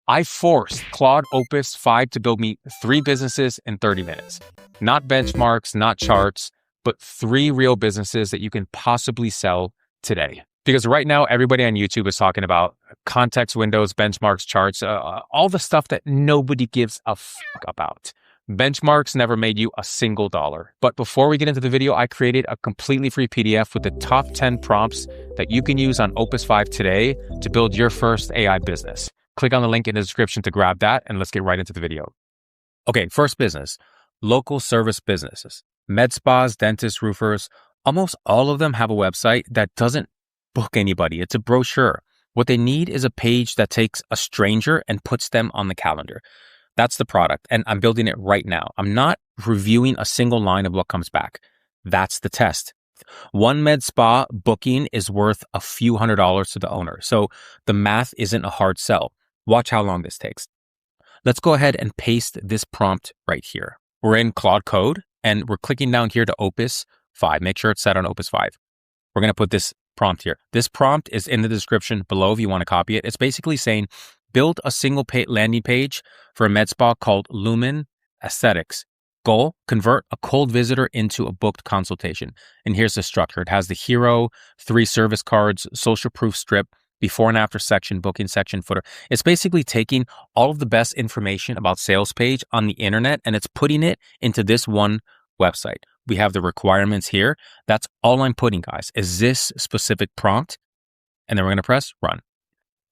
I forced Claude Opus 5 to build me 3 businesses in 30 minutes. Not benchmarks, not charts, but 3 real businesses that you can possibly sell today. Because right now, everybody on YouTube is talking about context windows, benchmarks, charts, all the stuff that nobody gives a fuck about. Benchmarks never made you a single dollar. But before we get into the video, I created a completely free PDF with the top 10 prompts that you can use on Opus 5 today to build your first AI business. Click on the link in the description to grab that, and let's get right into the video. Okay, first business, local service businesses. Med spas, dentists, roofers, almost all of them have a website that doesn't book anybody. It's a brochure. What they need is a page that takes a stranger and puts them on the calendar. That's the product, and I'm building it right now. I'm not reviewing a single line of what comes back. That's the test. One med spa booking is worth a few $100s to the owner, so the math isn't a hard sell. Watch how long this takes. Let's go ahead and paste this prompt right here. We're in Claude Code, and we're clicking down here to Opus 5. Make sure it's set on Opus 5. We're going to put this prompt here. This prompt is in the description below if you want to copy it. It's basically saying, build a single landing page for a med spa called Lumen Aesthetics. Goal, convert a cold visitor into a booked consultation. And here's the structure. It has the hero, 3 service cards, social proof strip, before and after section, booking section, footer. It's basically taking all of the best information about sales page on the internet and it's putting it into this one website. We have the requirements here. That's all I'm putting, guys, is this specific prompt. And then we're going to press run.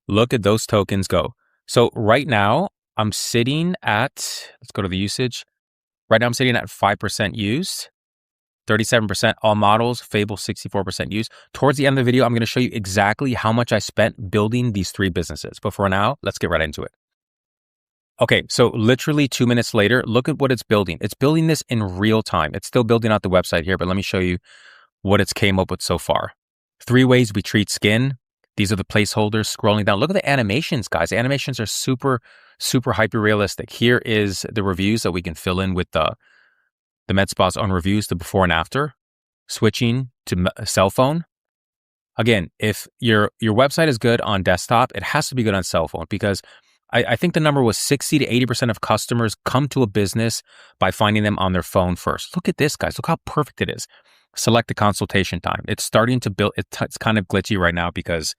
Look at those tokens go. So right now I'm sitting at, let's go to the usage. Right now I'm sitting at 5% used, 37% all models, Fable 64% used. Towards the end of the video, I'm going to show you exactly how much I spent building these 3 businesses. But for now, let's get right into it. Okay, so literally 2 minutes later, look at what it's building. It's building this in real time. It's still building out the website here, but let me show you what it's came up with so far. 3 ways we treat skin. These are the placeholders scrolling down. Look at the animations, guys. The animations are super hyper realistic. Here is the reviews that we can fill in with the med spa's own reviews, the before and after, switching to a cell phone. Again, if your website is good on desktop, it has to be good on cell phone because I think the number was 60 to 80% of customers come to a business by finding them on their phone first. Look at this, guys. Look how perfect it is. Select the consultation time. It's starting to build. It's kind of glitchy right now because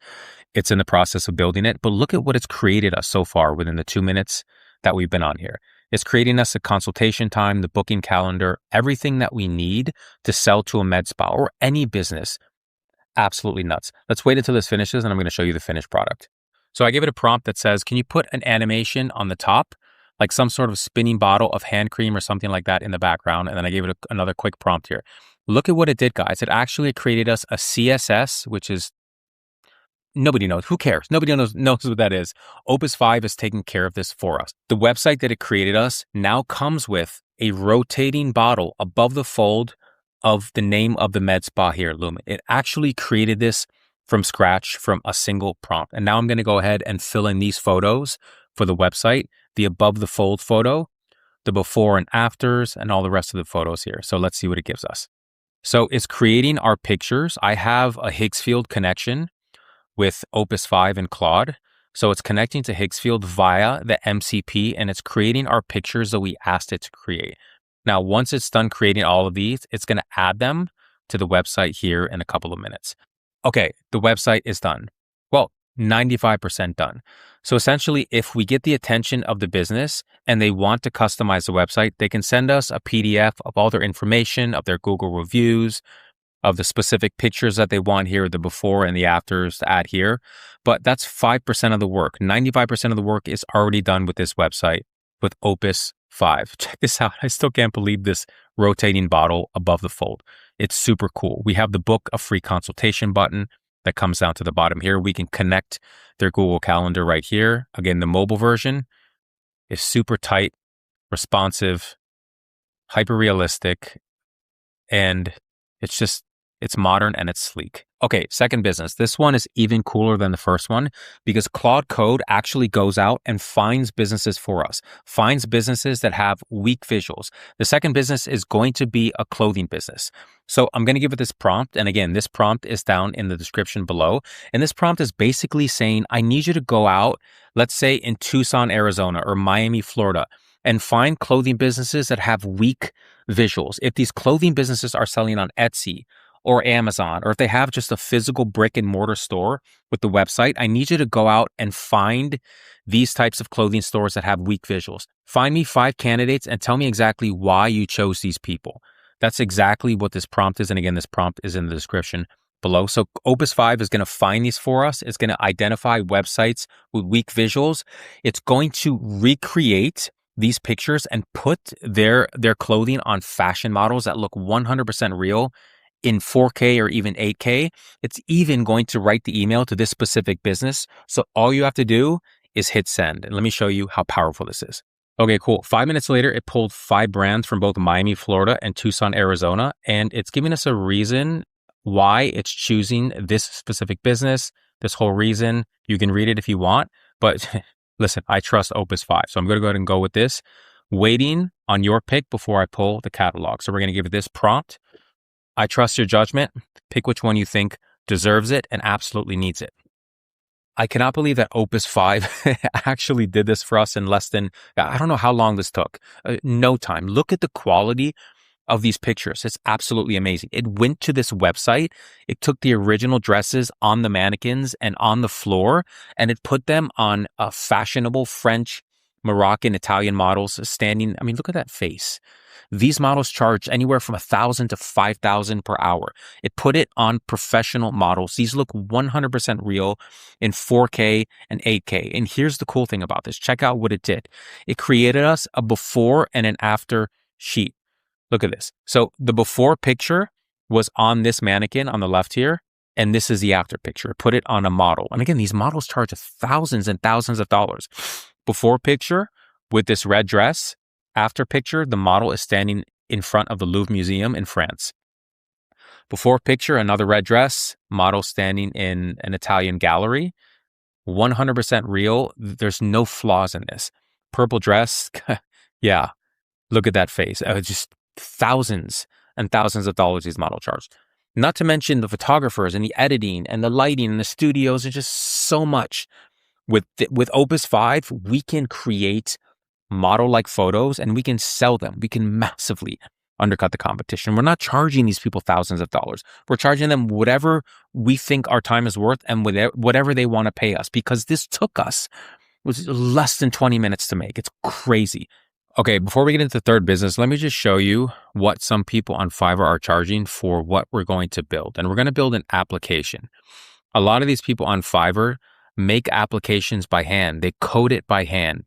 it's in the process of building it. But look at what it's created us so far within the 2 minutes that we've been on here. It's creating us a consultation time, the booking calendar, everything that we need to sell to a med spa or any business. Absolutely nuts. Let's wait until this finishes and I'm going to show you the finished product. So I gave it a prompt that says, can you put an animation on the top, like some sort of spinning bottle of hand cream or something like that in the background? And then I gave it another quick prompt here. Look at what it did, guys. It actually created us a CSS, which is nobody knows. Who cares? Nobody knows what that is. Opus 5 is taking care of this for us. The website that it created us now comes with a rotating bottle above the fold of the name of the med spa here, Lumen. It actually created this from scratch from a single prompt. And now I'm going to go ahead and fill in these photos for the website, the above the fold photo, the before and afters, and all the rest of the photos here. So let's see what it gives us. So it's creating our pictures. I have a Higgsfield connection with Opus 5 and Claude. So it's connecting to Higgsfield via the MCP and it's creating our pictures that we asked it to create. Now, once it's done creating all of these, it's going to add them to the website here in a couple of minutes. Okay, the website is done. Well, 95% done. So essentially, if we get the attention of the business and they want to customize the website, they can send us a PDF of all their information, of their Google reviews, of the specific pictures that they want here, the before and the afters to add here. But that's 5% of the work. 95% of the work is already done with this website with Opus 5. Check this out. I still can't believe this rotating bottle above the fold. It's super cool. We have the book a free consultation button that comes down to the bottom here. We can connect their Google Calendar right here. Again, the mobile version is super tight, responsive, hyper realistic, and it's It's modern and it's sleek. Okay, second business. This one is even cooler than the first one because Claude Code actually goes out and finds businesses for us, finds businesses that have weak visuals. The second business is going to be a clothing business. So I'm going to give it this prompt. And again, this prompt is down in the description below. And this prompt is basically saying, I need you to go out, let's say in Tucson, Arizona or Miami, Florida, and find clothing businesses that have weak visuals. If these clothing businesses are selling on Etsy or Amazon, or if they have just a physical brick and mortar store with the website, I need you to go out and find these types of clothing stores that have weak visuals. Find me 5 candidates and tell me exactly why you chose these people. That's exactly what this prompt is. And again, this prompt is in the description below. So Opus 5 is going to find these for us. It's going to identify websites with weak visuals. It's going to recreate these pictures and put their clothing on fashion models that look 100% real in 4K or even 8K. It's even going to write the email to this specific business. So all you have to do is hit send. And let me show you how powerful this is. Okay, cool. 5 minutes later, it pulled 5 brands from both Miami, Florida and Tucson, Arizona. And it's giving us a reason why it's choosing this specific business, this whole reason. You can read it if you want, but listen, I trust Opus 5. So I'm going to go ahead and go with this. Waiting on your pick before I pull the catalog. So we're going to give it this prompt. I trust your judgment. Pick which one you think deserves it and absolutely needs it. I cannot believe that Opus 5 actually did this for us in less than, I don't know how long this took. No time. Look at the quality of these pictures. It's absolutely amazing. It went to this website. It took the original dresses on the mannequins and on the floor, and it put them on a fashionable French, Moroccan, Italian models standing. I mean, look at that face. These models charge anywhere from $1,000 to $5,000 per hour. It put it on professional models. These look 100% real in 4K and 8K. And here's the cool thing about this. Check out what it did. It created us a before and an after sheet. Look at this. So the before picture was on this mannequin on the left here, and this is the after picture. It put it on a model. And again, these models charge thousands and thousands of dollars. Before picture with this red dress. After picture, the model is standing in front of the Louvre Museum in France. Before picture, another red dress, model standing in an Italian gallery. 100% real. There's no flaws in this. Purple dress. Yeah. Look at that face. Just thousands and thousands of dollars these model charge. Not to mention the photographers and the editing and the lighting and the studios. There's just so much. With Opus 5, we can create model-like photos and we can sell them. We can massively undercut the competition. We're not charging these people thousands of dollars. We're charging them whatever we think our time is worth and whatever they want to pay us, because this took us, it was less than 20 minutes to make. It's crazy. Okay, before we get into the third business, let me just show you what some people on Fiverr are charging for what we're going to build. And we're going to build an application. A lot of these people on Fiverr make applications by hand. They code it by hand.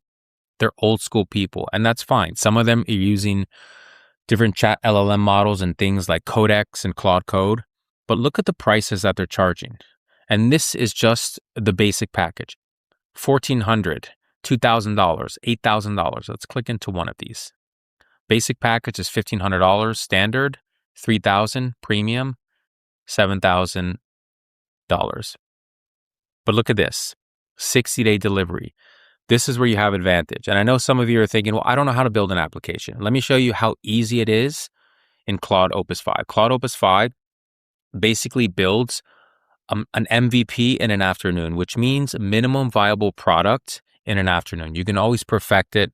They're old school people, and that's fine. Some of them are using different chat LLM models and things like Codex and Claude Code, but look at the prices that they're charging. And this is just the basic package. $1,400, $2,000, $8,000. Let's click into one of these. Basic package is $1,500, standard, $3,000, premium, $7,000. But look at this, 60-day delivery. This is where you have advantage. And I know some of you are thinking, well, I don't know how to build an application. Let me show you how easy it is in Claude Opus 5. Claude Opus 5 basically builds an MVP in an afternoon, which means minimum viable product in an afternoon. You can always perfect it,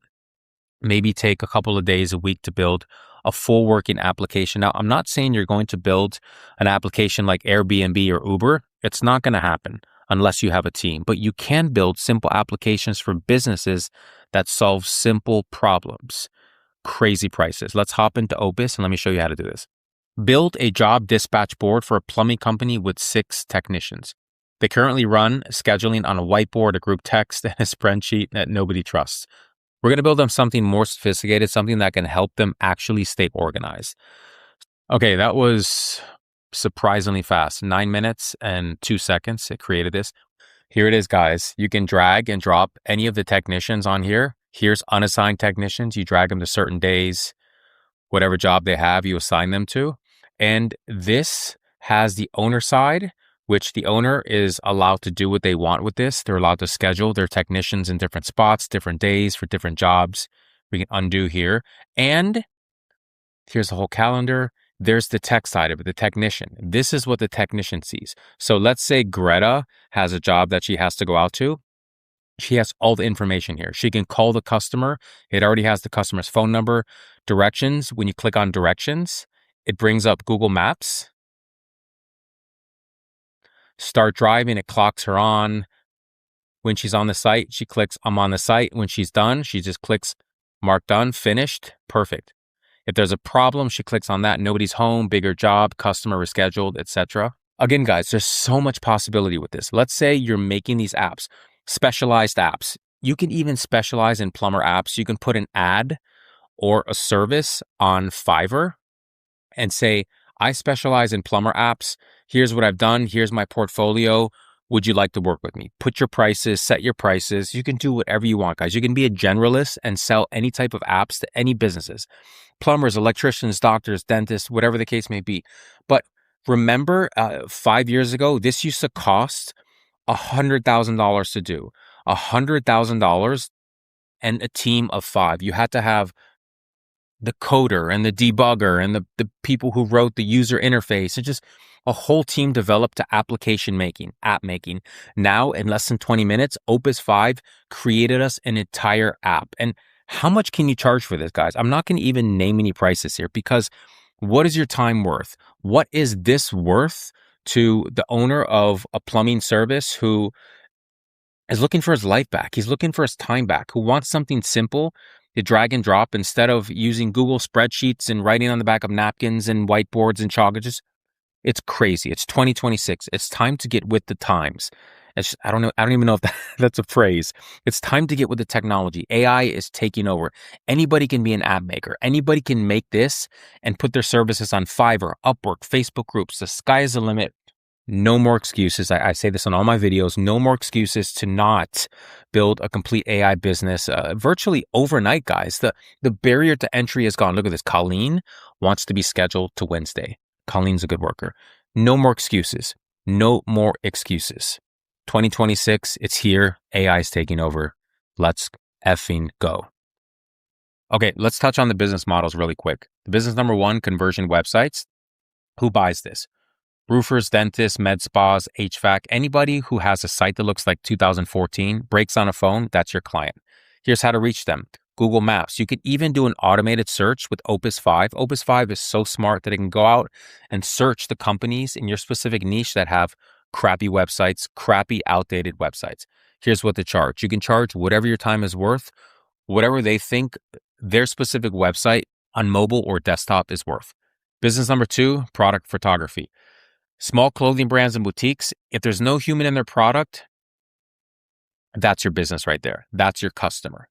maybe take a couple of days, a week to build a full working application. Now, I'm not saying you're going to build an application like Airbnb or Uber. It's not going to happen unless you have a team. But you can build simple applications for businesses that solve simple problems. Crazy prices. Let's hop into Opus and let me show you how to do this. Build a job dispatch board for a plumbing company with 6 technicians. They currently run scheduling on a whiteboard, a group text, and a spreadsheet that nobody trusts. We're going to build them something more sophisticated, something that can help them actually stay organized. Okay, that was surprisingly fast. 9 minutes and 2 seconds. It created this. Here it is, guys. You can drag and drop any of the technicians on here. Here's unassigned technicians. You drag them to certain days, whatever job they have, you assign them to. And this has the owner side, which the owner is allowed to do what they want with this. They're allowed to schedule their technicians in different spots, different days for different jobs. We can undo here. And here's the whole calendar. There's the tech side of it, the technician. This is what the technician sees. So let's say Greta has a job that she has to go out to. She has all the information here. She can call the customer. It already has the customer's phone number, directions. When you click on directions, it brings up Google Maps. Start driving, it clocks her on. When she's on the site, she clicks, I'm on the site. When she's done, she just clicks, mark done, finished, perfect. If there's a problem, she clicks on that. Nobody's home, bigger job, customer rescheduled, etc. Again, guys, there's so much possibility with this. Let's say you're making these apps, specialized apps. You can even specialize in plumber apps. You can put an ad or a service on Fiverr and say, I specialize in plumber apps. Here's what I've done. Here's my portfolio. Would you like to work with me? Put your prices, set your prices. You can do whatever you want, guys. You can be a generalist and sell any type of apps to any businesses. Plumbers, electricians, doctors, dentists, whatever the case may be. But remember, 5 years ago, this used to cost $100,000 to do. $100,000 and a team of 5. You had to have the coder and the debugger and the people who wrote the user interface and just a whole team developed to application making, app making. Now, in less than 20 minutes, Opus 5 created us an entire app. And how much can you charge for this, guys? I'm not going to even name any prices here because what is your time worth? What is this worth to the owner of a plumbing service who is looking for his life back? He's looking for his time back, who wants something simple to drag and drop instead of using Google spreadsheets and writing on the back of napkins and whiteboards and chalk. It's crazy. It's 2026. It's time to get with the times. I don't even know if that's a phrase. It's time to get with the technology. AI is taking over. Anybody can be an app maker. Anybody can make this and put their services on Fiverr, Upwork, Facebook groups. The sky is the limit. No more excuses. I say this on all my videos. No more excuses to not build a complete AI business virtually overnight, guys. The barrier to entry is gone. Look at this. Colleen wants to be scheduled to Wednesday. Colleen's a good worker. No more excuses. No more excuses. 2026, it's here. AI is taking over. Let's effing go. Okay, let's touch on the business models really quick. The business number 1, conversion websites. Who buys this? Roofers, dentists, med spas, HVAC, anybody who has a site that looks like 2014, breaks on a phone, that's your client. Here's how to reach them. Google Maps. You can even do an automated search with Opus 5. Opus 5 is so smart that it can go out and search the companies in your specific niche that have crappy websites, crappy, outdated websites. Here's what to charge. You can charge whatever your time is worth, whatever they think their specific website on mobile or desktop is worth. Business number 2, product photography. Small clothing brands and boutiques, if there's no human in their product, that's your business right there. That's your customer.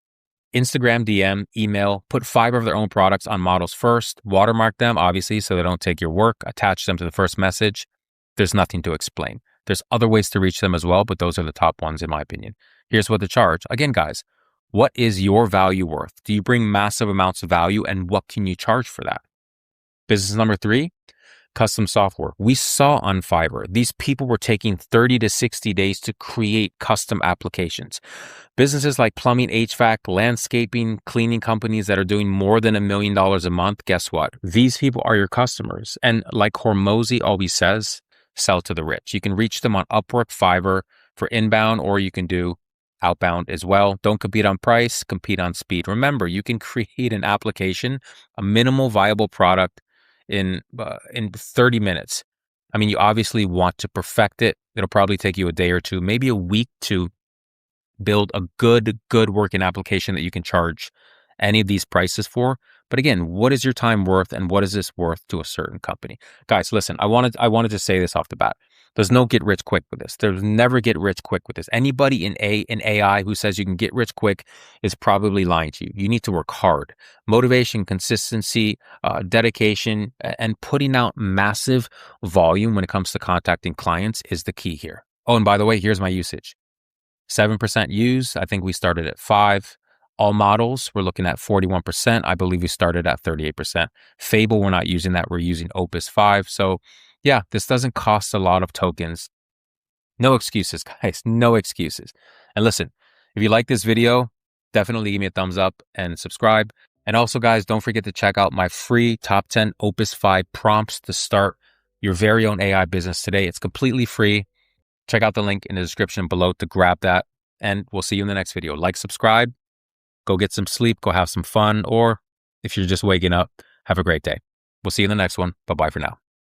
Instagram, DM, email, put 5 of their own products on models first, watermark them, obviously, so they don't take your work, attach them to the first message. There's nothing to explain. There's other ways to reach them as well, but those are the top ones in my opinion. Here's what to charge. Again, guys, what is your value worth? Do you bring massive amounts of value and what can you charge for that? Business number 3, custom software. We saw on Fiverr, these people were taking 30 to 60 days to create custom applications. Businesses like plumbing, HVAC, landscaping, cleaning companies that are doing more than $1 million a month, guess what? These people are your customers. And like Hormozy always says, sell to the rich. You can reach them on Upwork, Fiverr for inbound, or you can do outbound as well. Don't compete on price, compete on speed. Remember, you can create an application, a minimal viable product in 30 minutes. I mean, you obviously want to perfect it. It'll probably take you a day or two, maybe a week to build a good working application that you can charge any of these prices for. But again, what is your time worth and what is this worth to a certain company? Guys, listen, I wanted to say this off the bat. There's no get rich quick with this. There's never get rich quick with this. Anybody in AI who says you can get rich quick is probably lying to you. You need to work hard. Motivation, consistency, dedication, and putting out massive volume when it comes to contacting clients is the key here. Oh, and by the way, here's my usage. 7% use. I think we started at 5%. All models, we're looking at 41%. I believe we started at 38%. Fable, we're not using that. We're using Opus 5. So Yeah, this doesn't cost a lot of tokens. No excuses, guys. No excuses. And listen, if you like this video, definitely give me a thumbs up and subscribe. And also, guys, don't forget to check out my free top 10 Opus 5 prompts to start your very own AI business today. It's completely free. Check out the link in the description below to grab that. And we'll see you in the next video. Like, subscribe, go get some sleep, go have some fun. Or if you're just waking up, have a great day. We'll see you in the next one. Bye-bye for now.